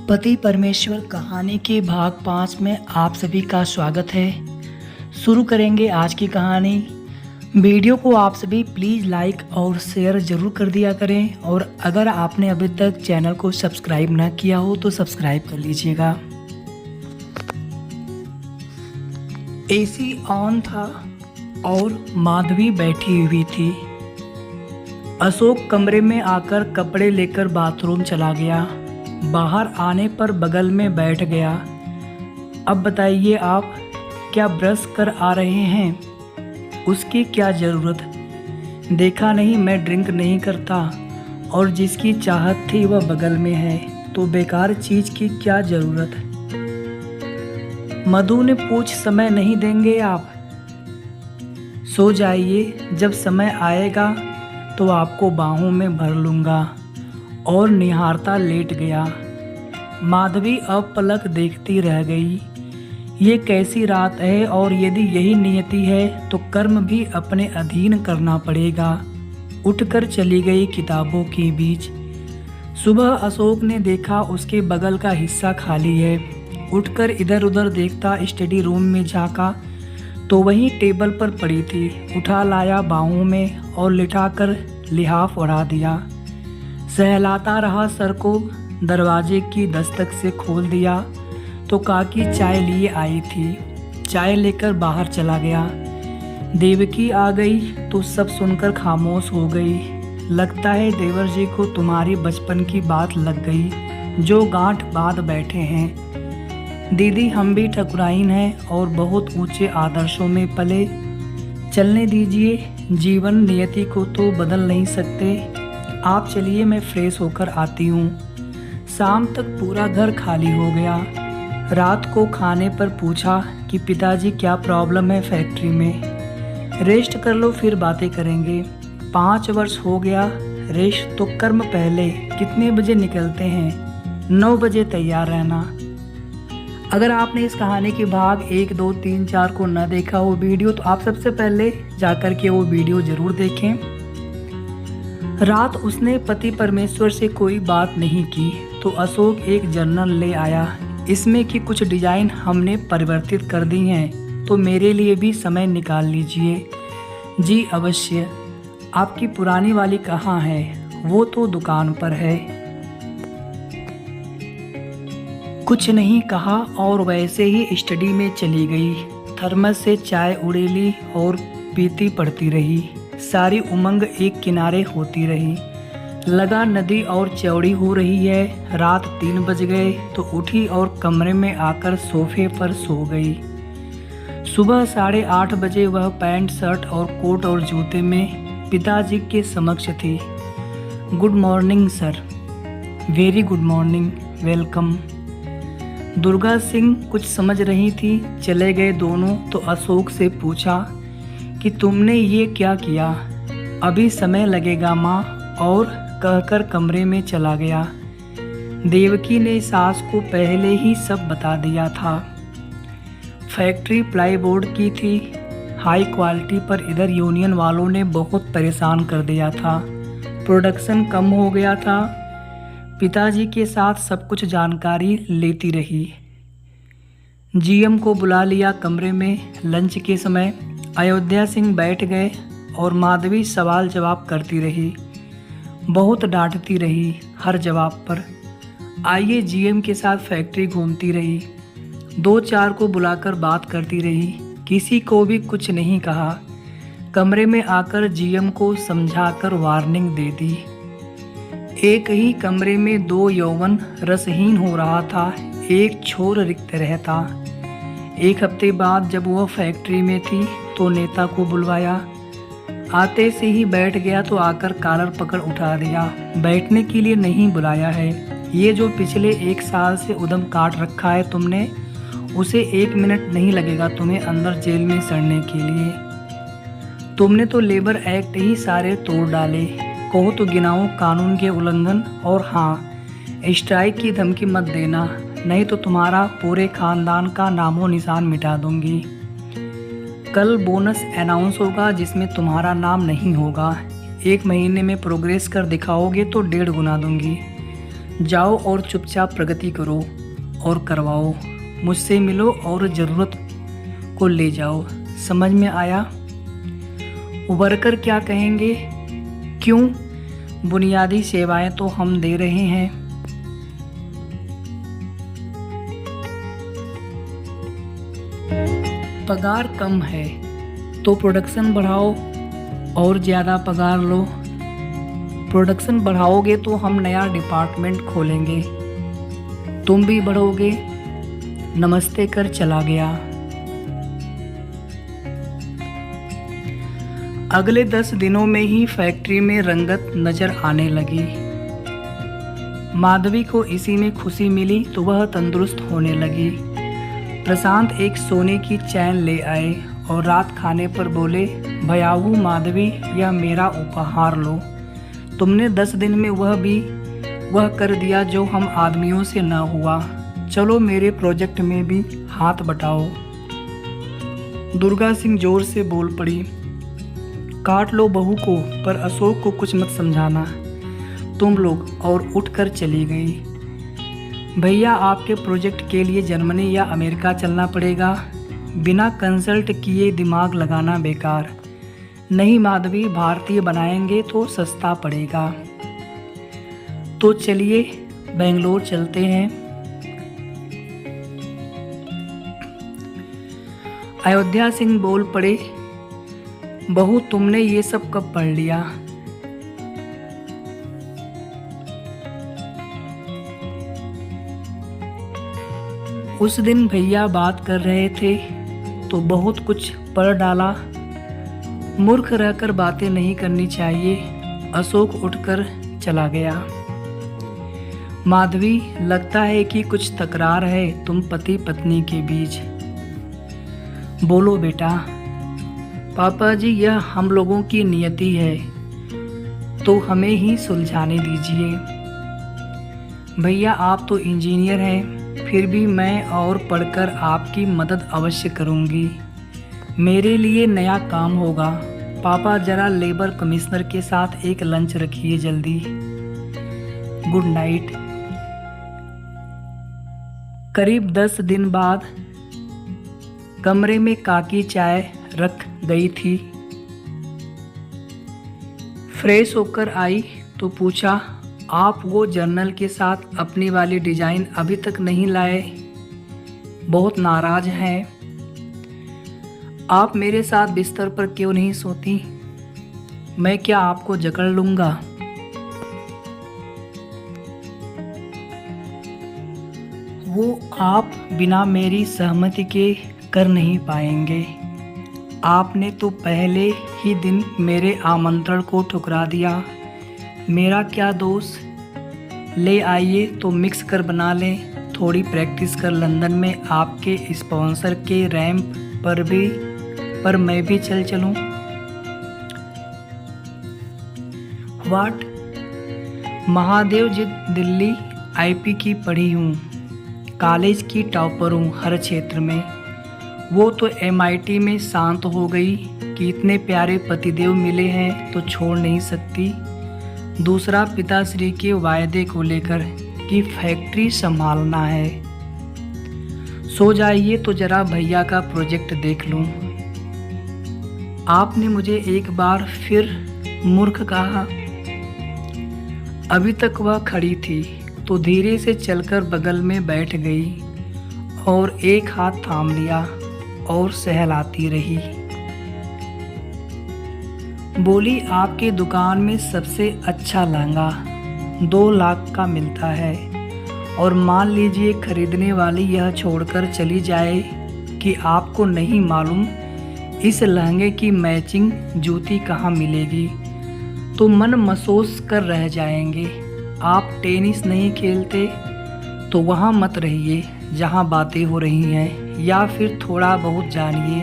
पति परमेश्वर कहानी के भाग 5 में आप सभी का स्वागत है। शुरू करेंगे आज की कहानी। वीडियो को आप सभी प्लीज़ लाइक और शेयर ज़रूर कर दिया करें, और अगर आपने अभी तक चैनल को सब्सक्राइब ना किया हो तो सब्सक्राइब कर लीजिएगा। एसी ऑन था और माधवी बैठी हुई थी। अशोक कमरे में आकर कपड़े लेकर बाथरूम चला गया। बाहर आने पर बगल में बैठ गया। अब बताइए, आप क्या ब्रश कर आ रहे हैं? उसकी क्या ज़रूरत? देखा नहीं मैं ड्रिंक नहीं करता, और जिसकी चाहत थी वह बगल में है, तो बेकार चीज़ की क्या ज़रूरत? मधु ने पूछ, समय नहीं देंगे आप? सो जाइए, जब समय आएगा तो आपको बाहों में भर लूँगा। और निहारता लेट गया। माधवी अब पलक देखती रह गई। ये कैसी रात है, और यदि यही नियति है तो कर्म भी अपने अधीन करना पड़ेगा। उठकर चली गई किताबों के बीच। सुबह अशोक ने देखा उसके बगल का हिस्सा खाली है। उठकर इधर उधर देखता स्टडी रूम में झांका तो वहीं टेबल पर पड़ी थी। उठा लाया बाहों में और लिटाकर लिहाफ ओढ़ा दिया। सहलाता रहा सर को। दरवाजे की दस्तक से खोल दिया तो काकी चाय लिए आई थी। चाय लेकर बाहर चला गया। देवकी आ गई तो सब सुनकर खामोश हो गई। लगता है देवर जी को तुम्हारी बचपन की बात लग गई, जो गांठ बांध बैठे हैं। दीदी, हम भी ठकुराइन हैं और बहुत ऊंचे आदर्शों में पले। चलने दीजिए, जीवन नियति को तो बदल नहीं सकते। आप चलिए, मैं फ्रेश होकर आती हूँ। शाम तक पूरा घर खाली हो गया। रात को खाने पर पूछा कि पिताजी क्या प्रॉब्लम है फैक्ट्री में? रेस्ट कर लो, फिर बातें करेंगे। 5 वर्ष हो गया। रेस्ट तो कर्म पहले। कितने बजे निकलते हैं? 9 बजे तैयार रहना। अगर आपने इस कहानी के भाग 1, 2, 3, 4 को न देखा हो वीडियो, तो आप सबसे पहले जाकर के वो वीडियो ज़रूर देखें। रात उसने पति परमेश्वर से कोई बात नहीं की तो अशोक एक जर्नल ले आया। इसमें की कुछ डिज़ाइन हमने परिवर्तित कर दी हैं, तो मेरे लिए भी समय निकाल लीजिए। जी अवश्य। आपकी पुरानी वाली कहाँ है? वो तो दुकान पर है। कुछ नहीं कहा और वैसे ही स्टडी में चली गई। थर्मस से चाय उड़ेली और पीती पड़ती रही। सारी उमंग एक किनारे होती रही। लगा नदी और चौड़ी हो रही है। रात 3 बज गए तो उठी और कमरे में आकर सोफे पर सो गई। सुबह 8:30 बजे वह पैंट शर्ट और कोट और जूते में पिताजी के समक्ष थी। Good morning sir. Very good morning, welcome. Durga Singh कुछ समझ रही थी। चले गए दोनों तो अशोक से पूछा कि तुमने ये क्या किया? अभी समय लगेगा माँ, और कहकर कमरे में चला गया। देवकी ने सास को पहले ही सब बता दिया था। फैक्ट्री प्लाईबोर्ड की थी, हाई क्वालिटी पर इधर यूनियन वालों ने बहुत परेशान कर दिया था। प्रोडक्शन कम हो गया था। पिताजी के साथ सब कुछ जानकारी लेती रही। जीएम को बुला लिया कमरे में। लंच के समय अयोध्या सिंह बैठ गए और माधवी सवाल जवाब करती रही। बहुत डांटती रही हर जवाब पर। आइए जीएम के साथ फैक्ट्री घूमती रही। 2-4 को बुलाकर बात करती रही। किसी को भी कुछ नहीं कहा। कमरे में आकर जीएम को समझाकर वार्निंग दे दी। एक ही कमरे में 2 यौवन रसहीन हो रहा था। एक छोर रिक्त रहता। 1 हफ्ते बाद जब वह फैक्ट्री में थी तो नेता को बुलवाया। आते से ही बैठ गया तो आकर कॉलर पकड़ उठा दिया। बैठने के लिए नहीं बुलाया है। ये जो पिछले 1 साल से उद्यम काट रखा है तुमने, उसे 1 मिनट नहीं लगेगा तुम्हें अंदर जेल में सड़ने के लिए। तुमने तो लेबर एक्ट ही सारे तोड़ डाले। कहो तो गिनाओ कानून के उल्लंघन। और हाँ, स्ट्राइक की धमकी मत देना, नहीं तो तुम्हारा पूरे खानदान का नामो निशान मिटा दूंगी। कल बोनस अनाउंस होगा जिसमें तुम्हारा नाम नहीं होगा। 1 महीने में प्रोग्रेस कर दिखाओगे तो 1.5 गुना दूंगी। जाओ और चुपचाप प्रगति करो और करवाओ, मुझसे मिलो और ज़रूरत को ले जाओ। समझ में आया? वर्कर क्या कहेंगे? क्यों? बुनियादी सेवाएं तो हम दे रहे हैं। पगार कम है तो प्रोडक्शन बढ़ाओ और ज़्यादा पगार लो। प्रोडक्शन बढ़ाओगे तो हम नया डिपार्टमेंट खोलेंगे, तुम भी बढ़ोगे। नमस्ते कर चला गया। अगले 10 दिनों में ही फैक्ट्री में रंगत नजर आने लगी। माधवी को इसी में खुशी मिली तो वह तंदुरुस्त होने लगी। प्रशांत एक सोने की चैन ले आए और रात खाने पर बोले, भयाहू माधवी, यह मेरा उपहार लो। तुमने 10 दिन में वह कर दिया जो हम आदमियों से न हुआ। चलो मेरे प्रोजेक्ट में भी हाथ बटाओ। दुर्गा सिंह जोर से बोल पड़ी, काट लो बहू को, पर अशोक को कुछ मत समझाना तुम लोग, और उठकर चली गई। भैया, आपके प्रोजेक्ट के लिए जर्मनी या अमेरिका चलना पड़ेगा। बिना कंसल्ट किए दिमाग लगाना बेकार। नहीं माधवी, भारतीय बनाएंगे तो सस्ता पड़ेगा। तो चलिए बेंगलोर चलते हैं। अयोध्या सिंह बोल पड़े, बहू तुमने ये सब कब पढ़ लिया? उस दिन भैया बात कर रहे थे तो बहुत कुछ पढ़ डाला। मूर्ख रहकर बातें नहीं करनी चाहिए। अशोक उठकर चला गया। माधवी, लगता है कि कुछ तकरार है तुम पति पत्नी के बीच। बोलो बेटा। पापा जी, यह हम लोगों की नियति है तो हमें ही सुलझाने दीजिए। भैया, आप तो इंजीनियर हैं, फिर भी मैं और पढ़कर आपकी मदद अवश्य करूंगी। मेरे लिए नया काम होगा। पापा, जरा लेबर कमिश्नर के साथ एक लंच रखिए जल्दी। Good night. करीब 10 दिन बाद कमरे में काकी चाय रख गई थी। फ्रेश होकर आई तो पूछा, आप वो जर्नल के साथ अपनी वाली डिजाइन अभी तक नहीं लाए? बहुत नाराज हैं। आप मेरे साथ बिस्तर पर क्यों नहीं सोती? मैं क्या आपको जकड़ लूँगा? वो आप बिना मेरी सहमति के कर नहीं पाएंगे। आपने तो पहले ही दिन मेरे आमंत्रण को ठुकरा दिया। मेरा क्या दोष? ले आइए तो मिक्स कर बना लें। थोड़ी प्रैक्टिस कर लंदन में आपके स्पॉन्सर के रैंप पर मैं भी चलूं। वाट? महादेव जी, दिल्ली आईपी की पढ़ी हूँ, कॉलेज की टॉपर हूँ हर क्षेत्र में। वो तो एमआईटी में शांत हो गई कि इतने प्यारे पतिदेव मिले हैं तो छोड़ नहीं सकती। दूसरा, पिताश्री के वायदे को लेकर कि फैक्ट्री संभालना है। सो जाइए तो जरा भैया का प्रोजेक्ट देख लूं। आपने मुझे एक बार फिर मूर्ख कहा। अभी तक वह खड़ी थी तो धीरे से चलकर बगल में बैठ गई और एक हाथ थाम लिया और सहलाती रही। बोली, आपके दुकान में सबसे अच्छा लहंगा 2 लाख का मिलता है और मान लीजिए खरीदने वाली यह छोड़कर चली जाए कि आपको नहीं मालूम इस लहंगे की मैचिंग जूती कहाँ मिलेगी, तो मन महसूस कर रह जाएंगे। आप टेनिस नहीं खेलते तो वहाँ मत रहिए जहाँ बातें हो रही हैं, या फिर थोड़ा बहुत जानिए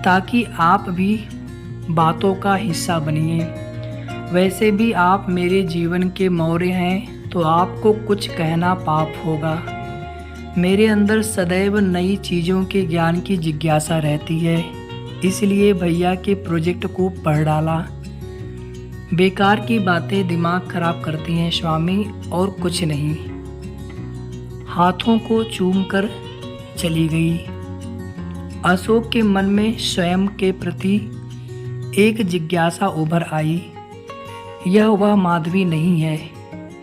ताकि आप भी बातों का हिस्सा बनिए। वैसे भी आप मेरे जीवन के मौर्य हैं तो आपको कुछ कहना पाप होगा। मेरे अंदर सदैव नई चीज़ों के ज्ञान की जिज्ञासा रहती है, इसलिए भैया के प्रोजेक्ट को पढ़ डाला। बेकार की बातें दिमाग खराब करती हैं स्वामी, और कुछ नहीं। हाथों को चूम कर चली गई। अशोक के मन में स्वयं के प्रति एक जिज्ञासा उभर आई। यह वह माधवी नहीं है,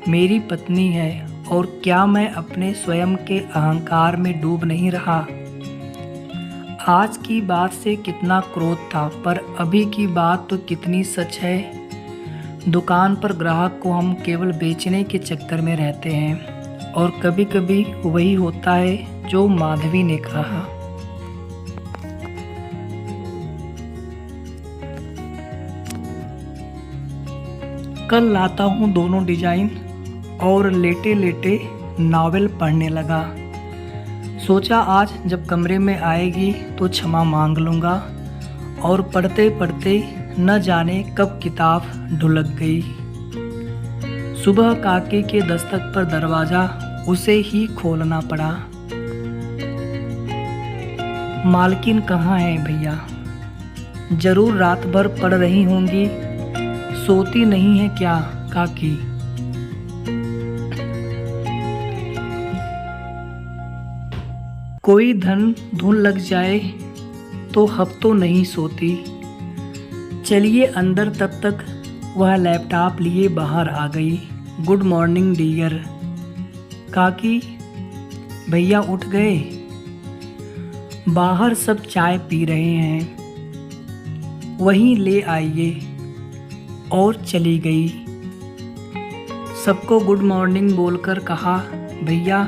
मेरी पत्नी है, और क्या मैं अपने स्वयं के अहंकार में डूब नहीं रहा? आज की बात से कितना क्रोध था, पर अभी की बात तो कितनी सच है। दुकान पर ग्राहक को हम केवल बेचने के चक्कर में रहते हैं, और कभी कभी वही होता है जो माधवी ने कहा। कल लाता हूँ दोनों डिजाइन, और लेटे लेटे नावल पढ़ने लगा। सोचा आज जब कमरे में आएगी तो क्षमा मांग लूँगा, और पढ़ते पढ़ते न जाने कब किताब ढुलक गई। सुबह काके के दस्तक पर दरवाज़ा उसे ही खोलना पड़ा। मालकिन कहाँ है भैया? जरूर रात भर पढ़ रही होंगी, सोती नहीं है क्या काकी? कोई धुन लग जाए तो हफ्तों नहीं सोती। चलिए अंदर, तब तक वह लैपटॉप लिए बाहर आ गई। Good morning dear. काकी, भैया उठ गए? बाहर सब चाय पी रहे हैं, वहीं ले आइए। और चली गई। सबको गुड मॉर्निंग बोलकर कहा, भैया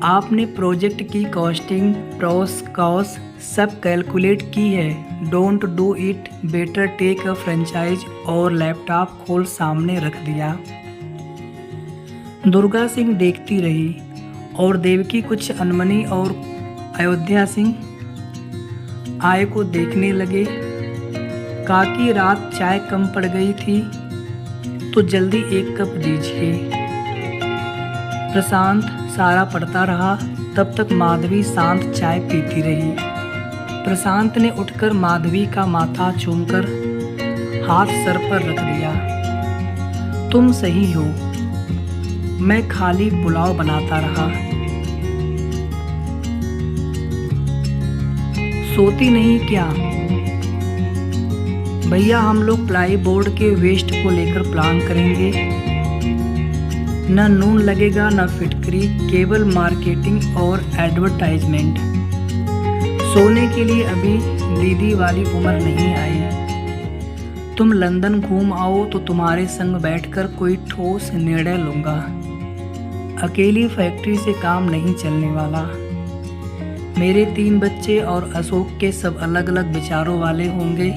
आपने प्रोजेक्ट की कॉस्टिंग, प्रॉस कॉस्ट सब कैलकुलेट की है। Don't do it, better take a franchise. और लैपटॉप खोल सामने रख दिया। दुर्गा सिंह देखती रही, और देवकी कुछ अनमनी और अयोध्या सिंह आय को देखने लगे। काकी, रात चाय कम पड़ गई थी तो जल्दी एक कप दीजिए। प्रशांत सारा पढ़ता रहा, तब तक माधवी शांत चाय पीती रही। प्रशांत ने उठकर माधवी का माथा चूमकर हाथ सर पर रख दिया। तुम सही हो, मैं खाली पुलाव बनाता रहा। सोती नहीं क्या? भैया हम लोग प्लाई बोर्ड के वेस्ट को लेकर प्लान करेंगे। न नून लगेगा न फिटकरी, केवल मार्केटिंग और एडवर्टाइजमेंट। सोने के लिए अभी दीदी वाली उम्र नहीं आई। तुम लंदन घूम आओ तो तुम्हारे संग बैठकर कोई ठोस निर्णय लूँगा। अकेली फैक्ट्री से काम नहीं चलने वाला। मेरे 3 बच्चे और अशोक के सब अलग अलग विचारों वाले होंगे।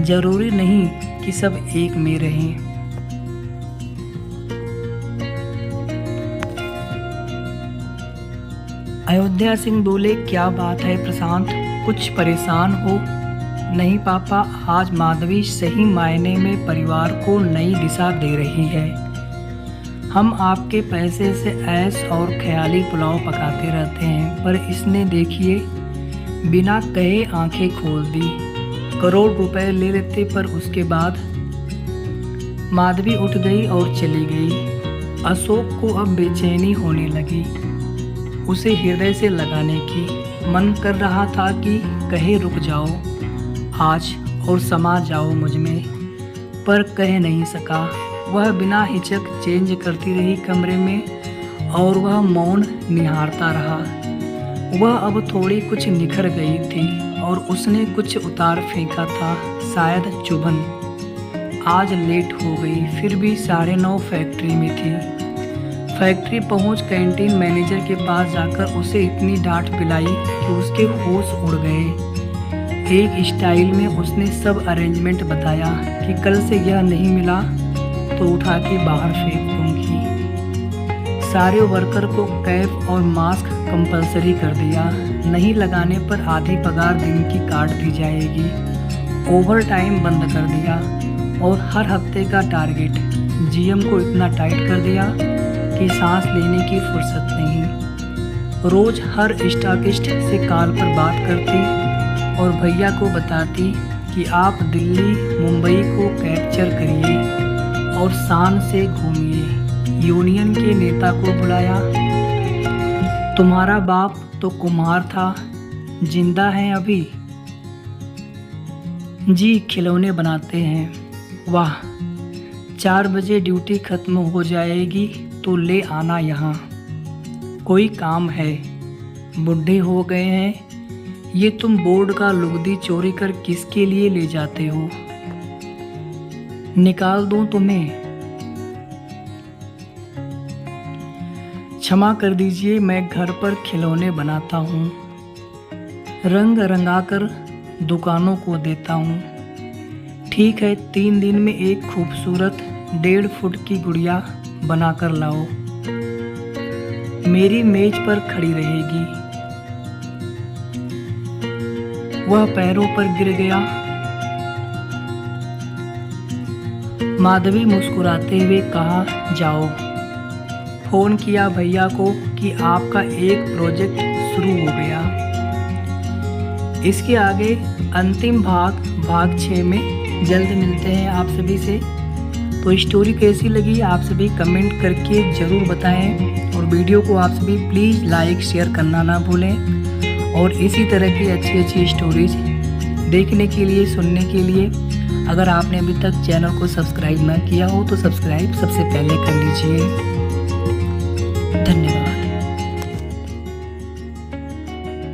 जरूरी नहीं कि सब एक में रहें। अयोध्या सिंह बोले, क्या बात है प्रशांत, कुछ परेशान हो? नहीं पापा, आज माधवी सही मायने में परिवार को नई दिशा दे रही है। हम आपके पैसे से ऐश और ख्याली पुलाव पकाते रहते हैं, पर इसने देखिए बिना कहे आंखें खोल दी। करोड़ रुपए ले लेते, पर उसके बाद। माधवी उठ गई और चली गई। अशोक को अब बेचैनी होने लगी, उसे हृदय से लगाने की। मन कर रहा था कि कहे रुक जाओ आज और समा जाओ मुझ में, पर कह नहीं सका। वह बिना हिचक चेंज करती रही कमरे में, और वह मौन निहारता रहा। वह अब थोड़ी कुछ निखर गई थी, और उसने कुछ उतार फेंका था, शायद चुभन। आज लेट हो गई, फिर भी 9:30 फैक्ट्री में थी। फैक्ट्री पहुंच कैंटीन मैनेजर के पास जाकर उसे इतनी डांट पिलाई कि उसके होश उड़ गए। एक स्टाइल में उसने सब अरेंजमेंट बताया कि कल से यह नहीं मिला तो उठा के बाहर फेंक दूंगी। सारे वर्कर को कैप और मास्क कंपलसरी कर दिया। नहीं लगाने पर आधी पगार दिन की काट दी जाएगी। ओवर टाइम बंद कर दिया, और हर हफ्ते का टारगेट जीएम को इतना टाइट कर दिया कि सांस लेने की फुर्सत नहीं। रोज हर स्टॉकिस्ट से कॉल पर बात करती और भैया को बताती कि आप दिल्ली मुंबई को कैप्चर करिए और शान से घूमिए। यूनियन के नेता को बुलाया। तुम्हारा बाप तो कुम्हार था, जिंदा है अभी? जी, खिलौने बनाते हैं। वाह, 4 बजे ड्यूटी खत्म हो जाएगी तो ले आना यहाँ। कोई काम है? बुढ़े हो गए हैं। ये तुम बोर्ड का लुगदी चोरी कर किसके लिए ले जाते हो? निकाल दूं तुम्हें? क्षमा कर दीजिए, मैं घर पर खिलौने बनाता हूँ, रंग रंगाकर दुकानों को देता हूँ। ठीक है, 3 दिन में एक खूबसूरत 1.5 फुट की गुड़िया बनाकर लाओ, मेरी मेज पर खड़ी रहेगी। वह पैरों पर गिर गया। माधवी मुस्कुराते हुए कहा, जाओ। फोन किया भैया को कि आपका एक प्रोजेक्ट शुरू हो गया। इसके आगे अंतिम भाग 6 में जल्द मिलते हैं आप सभी से। तो स्टोरी कैसी लगी आप सभी कमेंट करके ज़रूर बताएं, और वीडियो को आप सभी प्लीज़ लाइक शेयर करना ना भूलें। और इसी तरह की अच्छी स्टोरीज देखने के लिए, सुनने के लिए अगर आपने अभी तक चैनल को सब्सक्राइब ना किया हो तो सब्सक्राइब सबसे पहले कर लीजिए। धन्यवाद।